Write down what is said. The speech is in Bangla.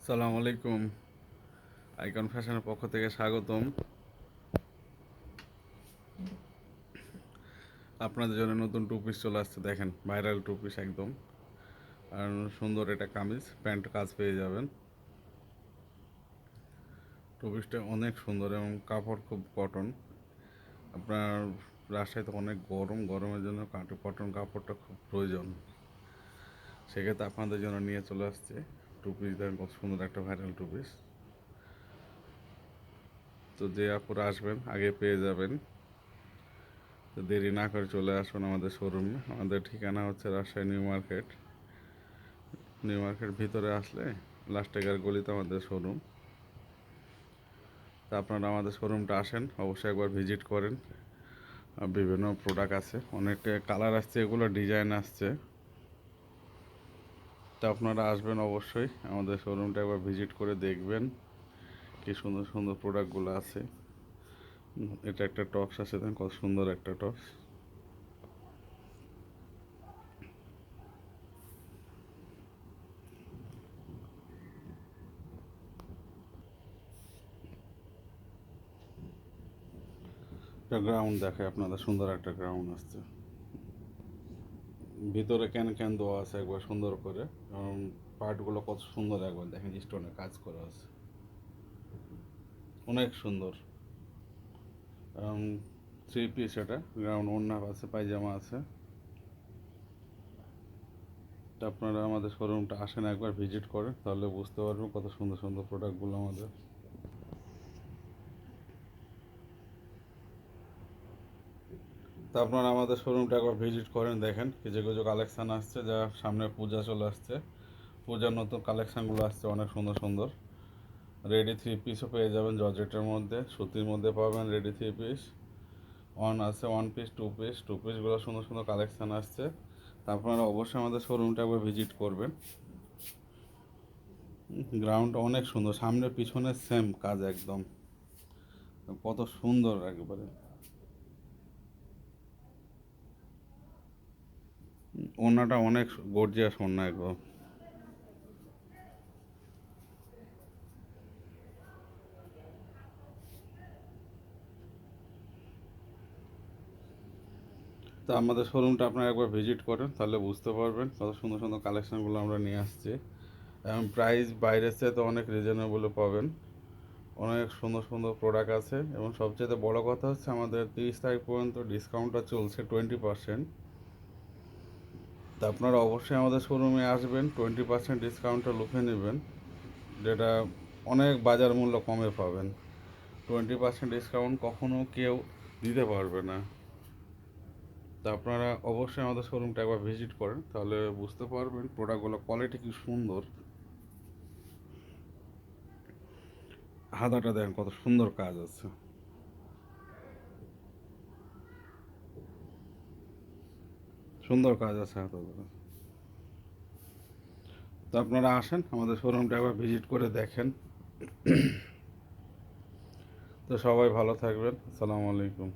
সালামু আলাইকুম। আইকন ফ্যাশনের পক্ষ থেকে স্বাগতম। আপনাদের জন্য নতুন টু পিস চলে আসছে, দেখেন ভাইরাল টু পিস একদম। আর সুন্দর এটা কামিজ, প্যান্ট কাজ পেয়ে যাবেন। টু পিসটা অনেক সুন্দর এবং কাপড় খুব কটন। আপনার রাজশাহীতে অনেক গরম, গরমের জন্য কটন কাপড়টা খুব প্রয়োজন। সেক্ষেত্রে আপনাদের জন্য নিয়ে চলে আসছে টু পিস। দেখেন কত সুন্দর একটা ভাইরাল টু পিস। তো যে আপুরা আসবেন আগে পেয়ে যাবেন। তো দেরি না করে চলে আসুন আমাদের শোরুমে। আমাদের ঠিকানা হচ্ছে Rajshahi new market. New market ভিতরে আসলে লাস্টেগার গলিতে আমাদের শোরুম। তা আপনারা আমাদের শোরুমটা আসেন, অবশ্যই একবার ভিজিট করেন। বিভিন্ন প্রোডাক্ট আছে, অনেক কালার আসছে, এগুলো ডিজাইন আসছে। তা আপনারা আসবেন অবশ্যই, আমাদের শোরুমটা একবার ভিজিট করে দেখবেন কি সুন্দর সুন্দর প্রোডাক্টগুলো আছে। এটা একটা টপস আছে, দেখেন কত সুন্দর একটা টপস। একটা গ্রাউন্ড দেখে আপনাদের, সুন্দর একটা গ্রাউন্ড আসছে। ভিতরে ক্যান ক্যান দেওয়া আছে একবার সুন্দর করে, এবং পার্টগুলো কত সুন্দর একবার দেখেন, স্টোনে কাজ করা আছে, অনেক সুন্দর। থ্রি পিস, এটা গ্রাউন্ড ওড়না আছে, পায়জামা আছে। তো আপনারা আমাদের শোরুমটা আসেন, একবার ভিজিট করেন, তাহলে বুঝতে পারবেন কত সুন্দর সুন্দর প্রোডাক্টগুলো আমাদের। তো আপনারা আমাদের শোরুমটা একবার ভিজিট করেন, দেখেন কিছু কিছু কালেকশান আসছে, যা সামনে পূজা চলে আসছে। পূজার নতুন কালেকশানগুলো আসছে অনেক সুন্দর সুন্দর। রেডি থ্রি পিসও পেয়ে যাবেন, জর্জেটের মধ্যে, সুতির মধ্যে পাবেন রেডি থ্রি পিস। ওয়ান আছে, one piece, two piece, two পিসগুলো সুন্দর সুন্দর কালেকশান আসছে। তা আপনারা অবশ্যই আমাদের শোরুমটা একবার ভিজিট করবেন। গ্রাউন্ড অনেক সুন্দর, সামনে পিছনে সেম কাজ একদম, কত সুন্দর একবারে। ওড়নাটা অনেক গর্জিয়াস ওড়না একদম। তো আমাদের শোরুমটা আপনারা একবার ভিজিট করেন, তাহলে বুঝতে পারবেন কত সুন্দর সুন্দর কালেকশানগুলো আমরা নিয়ে আসছি। এবং প্রাইস বাইরের চেয়ে তো অনেক রিজনেবলও পাবেন। অনেক সুন্দর সুন্দর প্রোডাক্ট আছে, এবং সবচেয়ে বড় কথা হচ্ছে আমাদের 30 তারিখ পর্যন্ত ডিসকাউন্টটা চলছে 20%। তা আপনারা অবশ্যই আমাদের শোরুমে আসবেন, 20% ডিসকাউন্টটা লুফে নেবেন, যেটা অনেক বাজার মূল্য কমে পাবেন। 20% ডিসকাউন্ট কখনো কেউ দিতে পারবে না। তা আপনারা অবশ্যই আমাদের শোরুমটা একবার ভিজিট করেন, তাহলে বুঝতে পারবেন প্রোডাক্টগুলো কোয়ালিটি কি সুন্দর। হাতাটা দেখেন কত সুন্দর কাজ আছে, সুন্দর কাজ আছে হাতাটা। তো আপনারা আসেন, আমাদের শোরুমটা একবার ভিজিট করে দেখেন। তো সবাই ভালো থাকবেন, আসসালামু আলাইকুম।